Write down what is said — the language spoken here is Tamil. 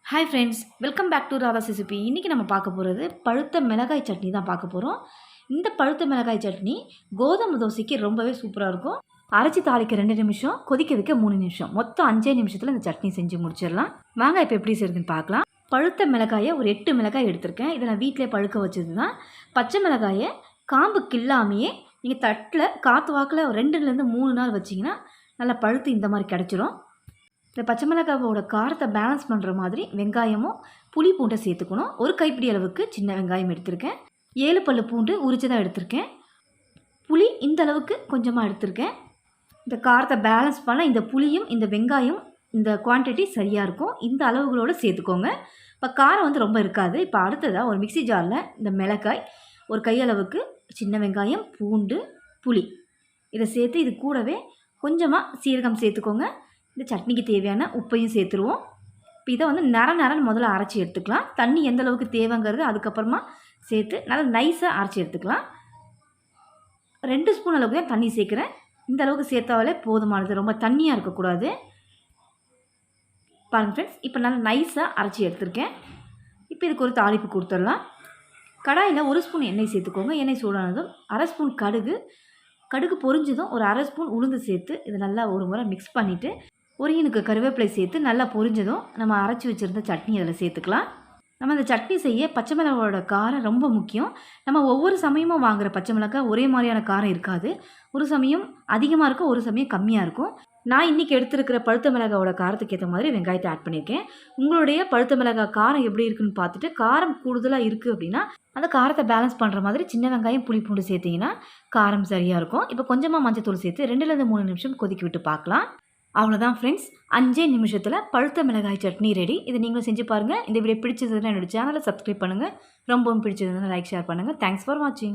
Hi friends, welcome back to Radha's recipe. இன்றைக்கி நம்ம பார்க்க போகிறது பழுத்த மிளகாய் சட்னி தான் பார்க்க போகிறோம். இந்த பழுத்த மிளகாய் சட்னி கோதுமை தோசைக்கு ரொம்பவே சூப்பராக இருக்கும். அரைச்சி தாளிக்க 2 நிமிஷம், கொதிக்க வைக்க 3 நிமிஷம், மொத்தம் 5 நிமிஷத்தில் இந்த சட்னி செஞ்சு முடிச்சிடலாம். வாங்க இப்போ எப்படி செய்யுதுன்னு பார்க்கலாம். பழுத்த மிளகாயை ஒரு 8 மிளகாய் எடுத்திருக்கேன். இதை நான் வீட்டிலே பழுக்க வச்சது தான். பச்சை மிளகாயை காம்பு கில்லாமையே நீங்கள் தட்டில் காற்று வாக்கில் 2லேருந்து 3 நாள் வச்சிங்கன்னா நல்லா பழுத்து இந்த மாதிரி கிடச்சிரும். இந்த பச்சை மிளகாவோட காரத்தை பேலன்ஸ் பண்ணுற மாதிரி வெங்காயமும் புளி பூண்டை சேர்த்துக்கணும். ஒரு கைப்பிடி அளவுக்கு சின்ன வெங்காயம் எடுத்திருக்கேன். 7 பல்லு பூண்டு உரிச்சு தான் எடுத்திருக்கேன். புளி இந்த அளவுக்கு கொஞ்சமாக எடுத்திருக்கேன். இந்த காரத்தை பேலன்ஸ் பண்ண இந்த புளியும் இந்த வெங்காயம் இந்த குவான்டிட்டி சரியாக இருக்கும். இந்த அளவுகளோடு சேர்த்துக்கோங்க. இப்போ காரம் ரொம்ப இருக்காது. இப்போ அடுத்ததாக ஒரு மிக்சி ஜாரில் இந்த மிளகாய், ஒரு கையளவுக்கு சின்ன வெங்காயம், பூண்டு, புளி இதை சேர்த்து இது கூடவே கொஞ்சமாக சீரகம் சேர்த்துக்கோங்க. இந்த சட்னிக்கு தேவையான உப்பையும் சேர்த்துருவோம். இப்போ இதை நரன்னு முதல்ல அரைச்சி எடுத்துக்கலாம். தண்ணி எந்த அளவுக்கு தேவைங்கிறது அதுக்கப்புறமா சேர்த்து நல்லா நைஸாக அரைச்சி எடுத்துக்கலாம். 2 ஸ்பூன் அளவுக்கு தான் தண்ணி சேர்க்குறேன். இந்த அளவுக்கு சேர்த்தாலே போதுமானது, ரொம்ப தண்ணியாக இருக்கக்கூடாது. பாருங்கள் ஃப்ரெண்ட்ஸ், இப்போ நல்லா நைஸாக அரைச்சி எடுத்துருக்கேன். இப்போ இதுக்கு ஒரு தாளிப்பு கொடுத்துடலாம். கடாயில் 1 ஸ்பூன் எண்ணெய் சேர்த்துக்கோங்க. எண்ணெய் சூடானதும் 1/2 ஸ்பூன் கடுகு பொரிஞ்சதும் ஒரு 1/2 ஸ்பூன் உளுந்து சேர்த்து இதை நல்லா ஒரு முறை மிக்ஸ் பண்ணிவிட்டு ஒரியனுக்கு கருவேப்பிலை சேர்த்து நல்லா பொரிஞ்சதும் நம்ம அரைச்சி வச்சுருந்த சட்னி அதில் சேர்த்துக்கலாம். நம்ம இந்த சட்னி செய்ய பச்சை மிளகாவோட காரம் ரொம்ப முக்கியம். நம்ம ஒவ்வொரு சமயமும் வாங்குகிற பச்சை மிளகாய் ஒரே மாதிரியான காரம் இருக்காது. ஒரு சமயம் அதிகமாக இருக்கும், ஒரு சமயம் கம்மியாக இருக்கும். நான் இன்றைக்கி எடுத்துருக்கிற பழுத்த மிளகாவோட காரத்துக்கு ஏற்ற மாதிரி வெங்காயத்தை ஆட் பண்ணியிருக்கேன். உங்களுடைய பழுத்த மிளகாய் காரம் எப்படி இருக்குன்னு பார்த்துட்டு காரம் கூடுதலாக இருக்குது அப்படின்னா அந்த காரத்தை பேலன்ஸ் பண்ணுற மாதிரி சின்ன வெங்காயம் புளி பூண்டு சேர்த்திங்கன்னா காரம் சரியாக இருக்கும். இப்போ கொஞ்சமாக மஞ்சத்தூள் சேர்த்து 2லேருந்து 3 நிமிஷம் கொதிக்க விட்டு பார்க்கலாம். அவ்வளோதான் ஃப்ரெண்ட்ஸ், 5 நிமிஷத்தில் பழுத்த மிளகாய் சட்னி ரெடி. இதை நீங்களும் செஞ்சு பாருங்கள். இந்த வீடியோ பிடிச்சதுன்னா என்னோடய சேனலை சப்ஸ்கிரைப் பண்ணுங்கள். ரொம்பவும் பிடிச்சதுன்னா லைக் ஷேர் பண்ணுங்கள். தேங்க்ஸ் ஃபார் வாட்சிங்.